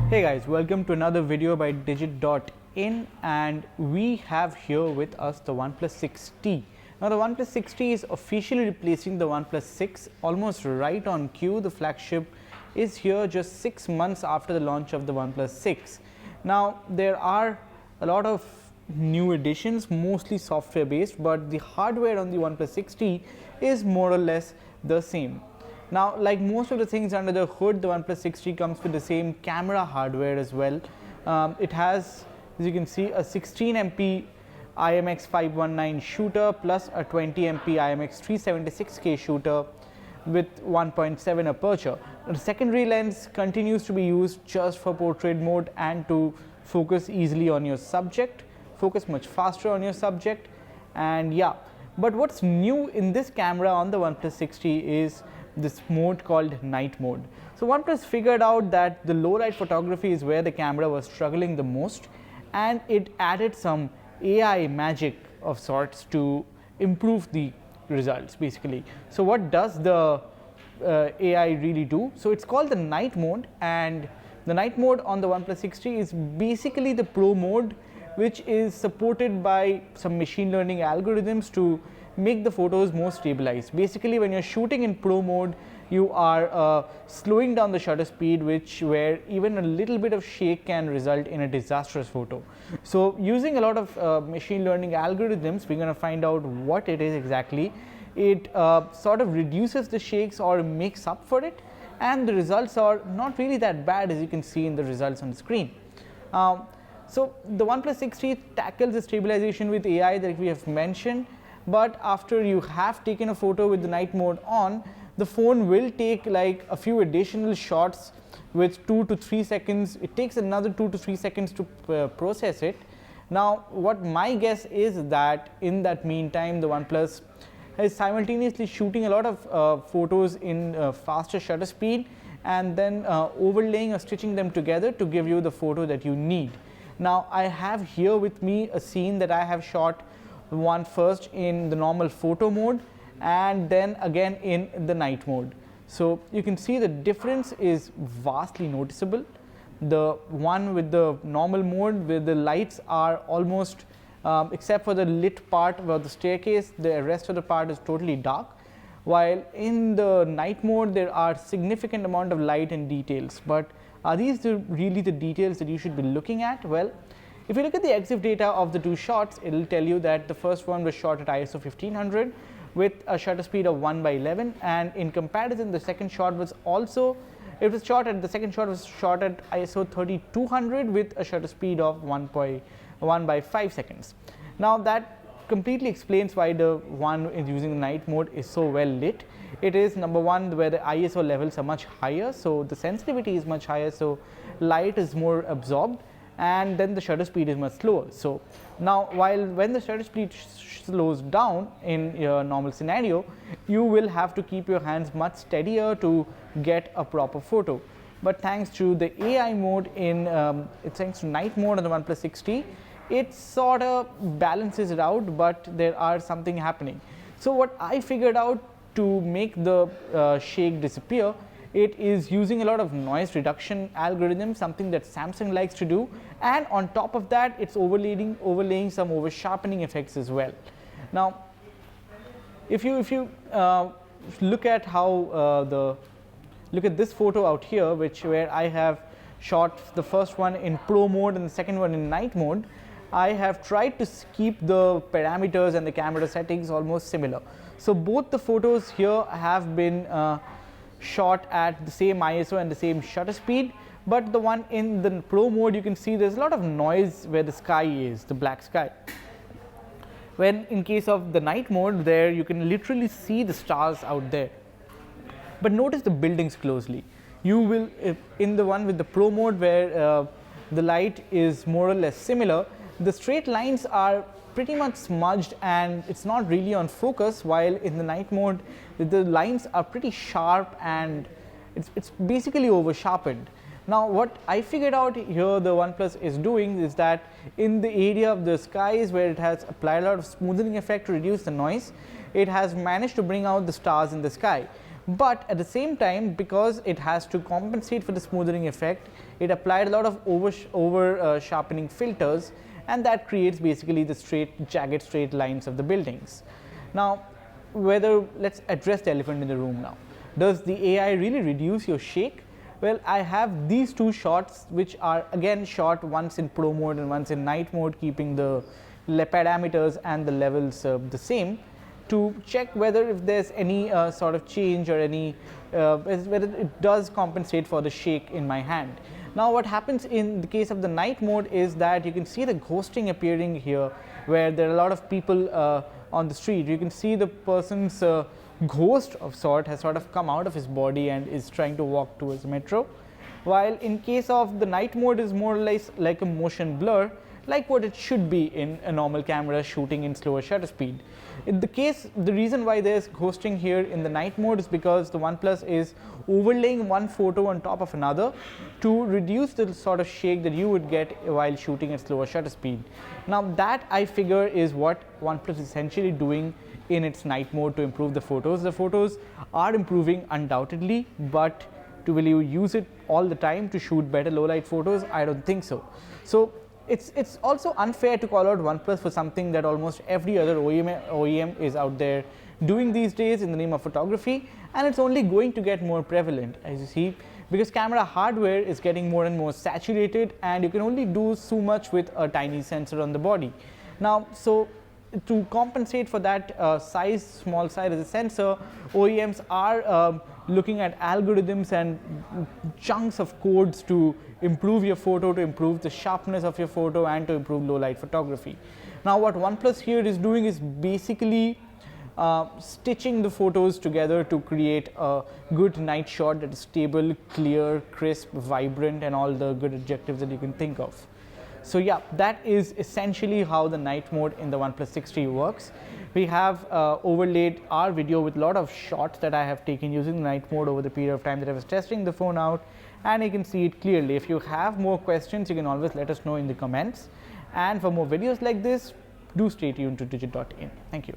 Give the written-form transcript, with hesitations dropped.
Hey guys, welcome to another video by digit.in, and we have here with us the OnePlus 6T. Now the OnePlus 6T is officially replacing the OnePlus 6 almost right on cue. The flagship is here just 6 months after the launch of the OnePlus 6. Now there are a lot of new additions, mostly software based, but the hardware on the OnePlus 6T is more or less the same. Now, like most of the things under the hood, the OnePlus 6T comes with the same camera hardware as well. It has, as you can see, a 16 MP IMX519 shooter plus a 20 MP IMX 376K shooter with 1.7 aperture. The secondary lens continues to be used just for portrait mode and to focus easily on your subject, focus much faster on your subject, and yeah. But what's new in this camera on the OnePlus 6T is this mode called night mode. So OnePlus figured out that the low light photography is where the camera was struggling the most, and it added some AI magic of sorts to improve the results basically. So what does the AI really do? So it's called the night mode, and the night mode on the OnePlus 6T is basically the pro mode, which is supported by some machine learning algorithms to make the photos more stabilized. Basically, when you're shooting in pro mode, you are slowing down the shutter speed, where even a little bit of shake can result in a disastrous photo. So using a lot of machine learning algorithms, we're going to find out what it is exactly. It sort of reduces the shakes or makes up for it, and the results are not really that bad, as you can see in the results on the screen. So the OnePlus 6T tackles the stabilization with AI that we have mentioned, but after you have taken a photo with the night mode on, the phone will take like a few additional shots with 2 to 3 seconds. It takes another 2 to 3 seconds to process it. Now what my guess is that in that meantime, the OnePlus is simultaneously shooting a lot of photos in faster shutter speed and then overlaying or stitching them together to give you the photo that you need. Now I have here with me a scene that I have shot one first in the normal photo mode and then again in the night mode. So you can see the difference is vastly noticeable. The one with the normal mode, where the lights are almost except for the lit part about the staircase, the rest of the part is totally dark, while in the night mode there are significant amount of light and details. But are these really the details that you should be looking at? Well, if you look at the EXIF data of the two shots, it will tell you that the first one was shot at ISO 1500 with a shutter speed of 1/11, and in comparison the second shot was also, the second shot was shot at ISO 3200 with a shutter speed of 1/5 seconds. Now that completely explains why the one is using the night mode is so well lit. It is number one where the ISO levels are much higher, so the sensitivity is much higher, so light is more absorbed, and then the shutter speed is much slower. So now when the shutter speed slows down in your normal scenario, you will have to keep your hands much steadier to get a proper photo. But thanks to the AI mode thanks to night mode on the OnePlus 6T, it sort of balances it out, but there are something happening. So what I figured out to make the shake disappear, it is using a lot of noise reduction algorithm, something that Samsung likes to do, and on top of that it's overlaying some over sharpening effects as well. Now if you look at how look at this photo out here, where I have shot the first one in pro mode and the second one in night mode, I have tried to keep the parameters and the camera settings almost similar. So both the photos here have been shot at the same ISO and the same shutter speed, but the one in the pro mode, you can see there's a lot of noise where the sky is, the black sky. When in case of the night mode, there you can literally see the stars out there. But notice the buildings closely. You will, in the one with the pro mode, where the light is more or less similar, the straight lines are pretty much smudged and it's not really on focus, while in the night mode the lines are pretty sharp and it's basically over sharpened. Now what I figured out here the OnePlus is doing is that in the area of the skies where it has applied a lot of smoothing effect to reduce the noise, it has managed to bring out the stars in the sky. but at the same time, because it has to compensate for the smoothing effect, it applied a lot of over sharpening filters, and that creates basically the jagged straight lines of the buildings. Now, let's address the elephant in the room now. Does the AI really reduce your shake? Well, I have these two shots, which are again shot once in pro mode and once in night mode, keeping the parameters and the levels the same, to check whether if there's any sort of change or any whether it does compensate for the shake in my hand. Now, what happens in the case of the night mode is that you can see the ghosting appearing here, where there are a lot of people on the street. You can see the person's ghost of sort has sort of come out of his body and is trying to walk towards the metro, while in case of the night mode is more or less like a motion blur, like what it should be in a normal camera shooting in slower shutter speed. In the case, the reason why there's ghosting here in the night mode is because the OnePlus is overlaying one photo on top of another to reduce the sort of shake that you would get while shooting at slower shutter speed. Now, that I figure is what OnePlus is essentially doing in its night mode to improve the photos. The photos are improving undoubtedly, but will you use it all the time to shoot better low light photos? I don't think so. So it's also unfair to call out OnePlus for something that almost every other OEM is out there doing these days in the name of photography, and it's only going to get more prevalent, as you see, because camera hardware is getting more and more saturated, and you can only do so much with a tiny sensor on the body. Now, so to compensate for that small size as a sensor, OEMs are looking at algorithms and chunks of codes to improve your photo, to improve the sharpness of your photo, and to improve low light photography. Now, what OnePlus here is doing is basically stitching the photos together to create a good night shot that is stable, clear, crisp, vibrant, and all the good adjectives that you can think of. So yeah, that is essentially how the night mode in the OnePlus 6T works. We have overlaid our video with a lot of shots that I have taken using the night mode over the period of time that I was testing the phone out, and you can see it clearly. If you have more questions, you can always let us know in the comments. And for more videos like this, do stay tuned to digit.in. Thank you.